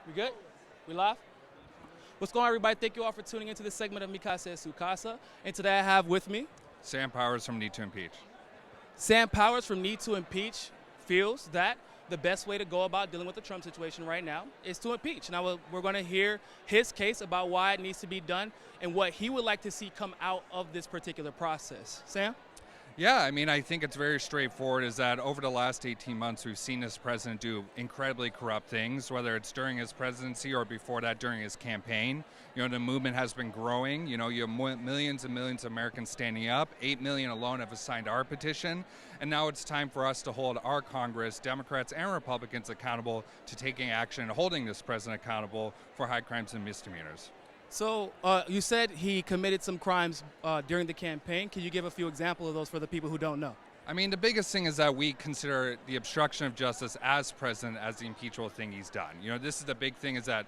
We good? We live? What's going on, everybody? Thank you all for tuning into this segment of Mi Casa es Su Casa. And today I have with me Sam Powers from Need to Impeach. Sam Powers from Need to Impeach feels that the best way to go about dealing with the Trump situation right now is to impeach. Now, we're going to hear his case about why it needs to be done and what he would like to see come out of this particular process. Sam? Yeah, I mean, I think it's very straightforward is that over the last 18 months, we've seen this president do incredibly corrupt things, whether it's during his presidency or before that during his campaign. You know, the movement has been growing. You know, you have millions and millions of Americans standing up. 8 million alone have signed our petition. And now it's time for us to hold our Congress, Democrats and Republicans, accountable to taking action and holding this president accountable for high crimes and misdemeanors. So you said he committed some crimes during the campaign. Can you give a few examples of those for the people who don't know? I mean, the biggest thing is that we consider the obstruction of justice as president as the impeachable thing he's done. You know, this is the big thing is that,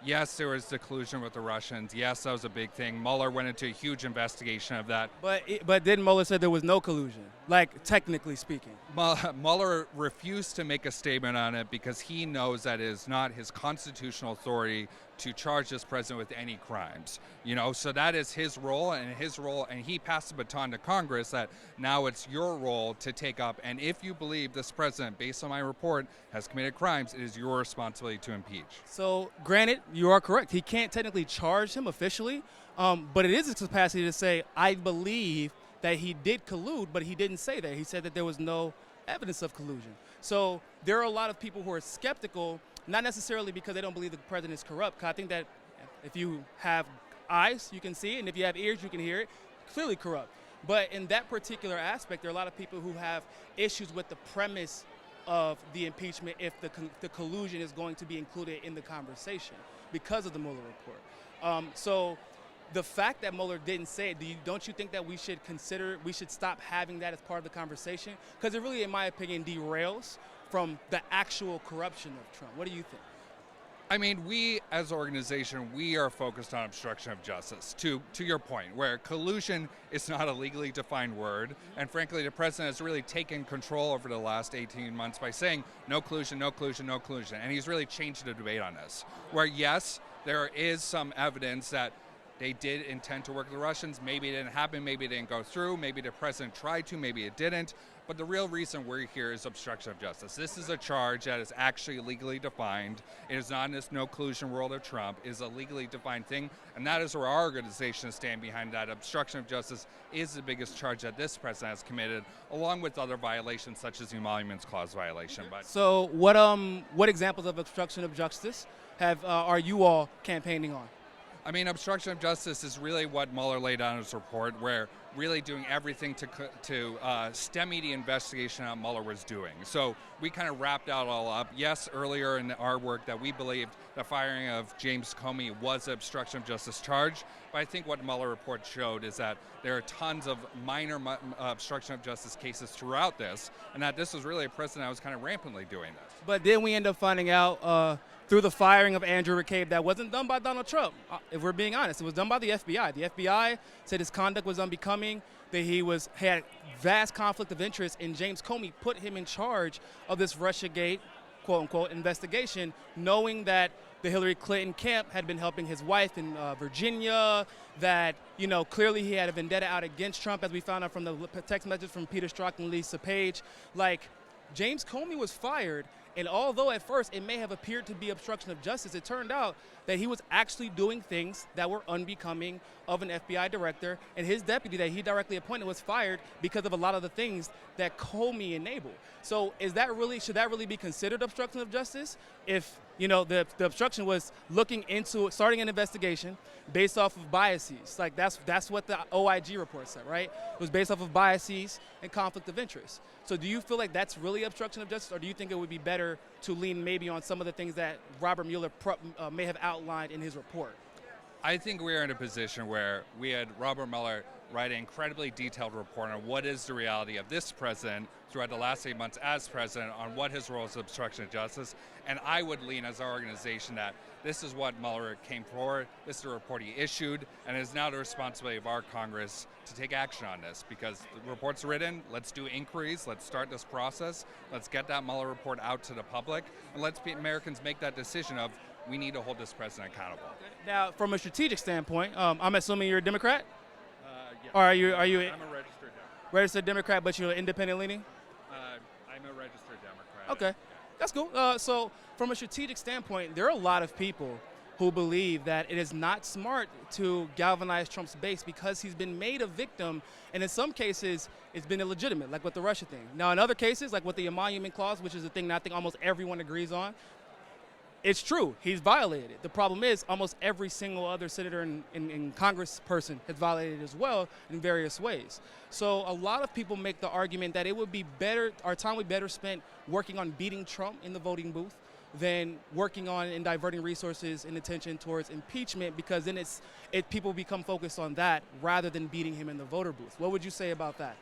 yes, there was the collusion with the Russians. Yes, that was a big thing. Mueller went into a huge investigation of that. But didn't Mueller say there was no collusion, like technically speaking? Mueller refused to make a statement on it because he knows that it is not his constitutional authority to charge this president with any crimes. You know, so that is his role, and he passed the baton to Congress that now it's your role to take up. And if you believe this president, based on my report, has committed crimes, it is your responsibility to impeach. So, granted, you are correct. He can't technically charge him officially, but it is his capacity to say, I believe that he did collude, but he didn't say that. He said that there was no evidence of collusion. So there are a lot of people who are skeptical, not necessarily because they don't believe the president is corrupt, because I think that if you have eyes, you can see it, and if you have ears, you can hear it, clearly corrupt. But in that particular aspect, there are a lot of people who have issues with the premise of the impeachment if the collusion is going to be included in the conversation because of the Mueller report. So the fact that Mueller didn't say it, don't you think that we should stop having that as part of the conversation? Because it really, in my opinion, derails from the actual corruption of Trump. What do you think? I mean, we as an organization, we are focused on obstruction of justice, to your point, where collusion is not a legally defined word. And frankly, the president has really taken control over the last 18 months by saying no collusion, no collusion, no collusion. And he's really changed the debate on this, where yes, there is some evidence that they did intend to work with the Russians. Maybe it didn't happen. Maybe it didn't go through. Maybe the president tried to. Maybe it didn't. But the real reason we're here is obstruction of justice. This is a charge that is actually legally defined. It is not in this no collusion world of Trump. It is a legally defined thing. And that is where our organization stands behind that. Obstruction of justice is the biggest charge that this president has committed, along with other violations such as the Emoluments Clause violation. But so what examples of obstruction of justice are you all campaigning on? I mean, obstruction of justice is really what Mueller laid out in his report, where really doing everything to stymie the investigation that Mueller was doing. So we kind of wrapped that all up. Yes, earlier in our work that we believed the firing of James Comey was an obstruction of justice charge, but I think what the Mueller report showed is that there are tons of minor obstruction of justice cases throughout this, and that this was really a president that was kind of rampantly doing this. But then we end up finding out through the firing of Andrew McCabe that wasn't done by Donald Trump. If we're being honest, it was done by the FBI. The FBI said his conduct was unbecoming, that he had vast conflict of interest, and James Comey put him in charge of this Russiagate, quote unquote, investigation, knowing that the Hillary Clinton camp had been helping his wife in Virginia, that, you know, clearly he had a vendetta out against Trump, as we found out from the text message from Peter Strzok and Lisa Page. Like, James Comey was fired, and although at first it may have appeared to be obstruction of justice, it turned out that he was actually doing things that were unbecoming of an FBI director, and his deputy that he directly appointed was fired because of a lot of the things that Comey enabled. So should that really be considered obstruction of justice? If, you know, the obstruction was starting an investigation based off of biases. Like that's what the OIG report said, right? It was based off of biases and conflict of interest. So do you feel like that's really obstruction of justice, or do you think it would be better to lean maybe on some of the things that Robert Mueller may have outlined in his report? I think we're in a position where we had Robert Mueller write an incredibly detailed report on what is the reality of this president throughout the last 8 months as president, on what his role is obstruction of justice. And I would lean as our organization that this is what Mueller came for, this is the report he issued, and it is now the responsibility of our Congress to take action on this, because the report's written, let's do inquiries, let's start this process, let's get that Mueller report out to the public, and let's Americans make that decision of we need to hold this president accountable. Now, from a strategic standpoint, I'm assuming you're a Democrat? Yes. Or are you I'm a registered Democrat. registered Democrat, but you're independent leaning? I'm a registered Democrat. Okay, that's cool. So from a strategic standpoint, there are a lot of people who believe that it is not smart to galvanize Trump's base because he's been made a victim, and in some cases, it's been illegitimate, like with the Russia thing. Now, in other cases, like with the emolument clause, which is a thing that I think almost everyone agrees on, it's true, he's violated it. The problem is almost every single other senator in Congress person has violated it as well in various ways. So a lot of people make the argument that it would be better, our time would be better spent working on beating Trump in the voting booth than working on and diverting resources and attention towards impeachment, because then people become focused on that rather than beating him in the voter booth. What would you say about that?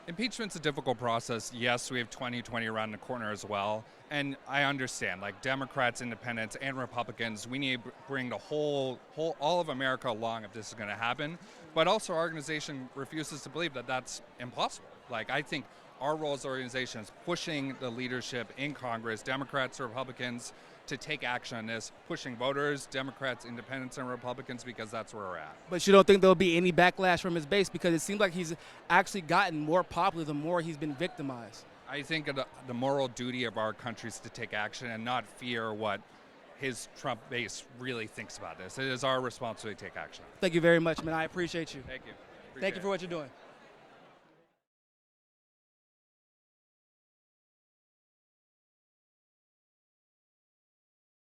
Impeachment's a difficult process. Yes, we have 2020 around the corner as well. And I understand, like Democrats, independents, and Republicans, we need to bring the all of America along if this is going to happen. But also our organization refuses to believe that that's impossible. Like, I think our role as an organization is pushing the leadership in Congress, Democrats, Republicans, to take action on this, pushing voters, Democrats, independents, and Republicans, because that's where we're at. But you don't think there'll be any backlash from his base, because it seems like he's actually gotten more popular the more he's been victimized? I think the moral duty of our country is to take action and not fear what his Trump base really thinks about this. It is our responsibility to take action. Thank you very much, man. I appreciate you. Thank you. Thank you for what you're doing.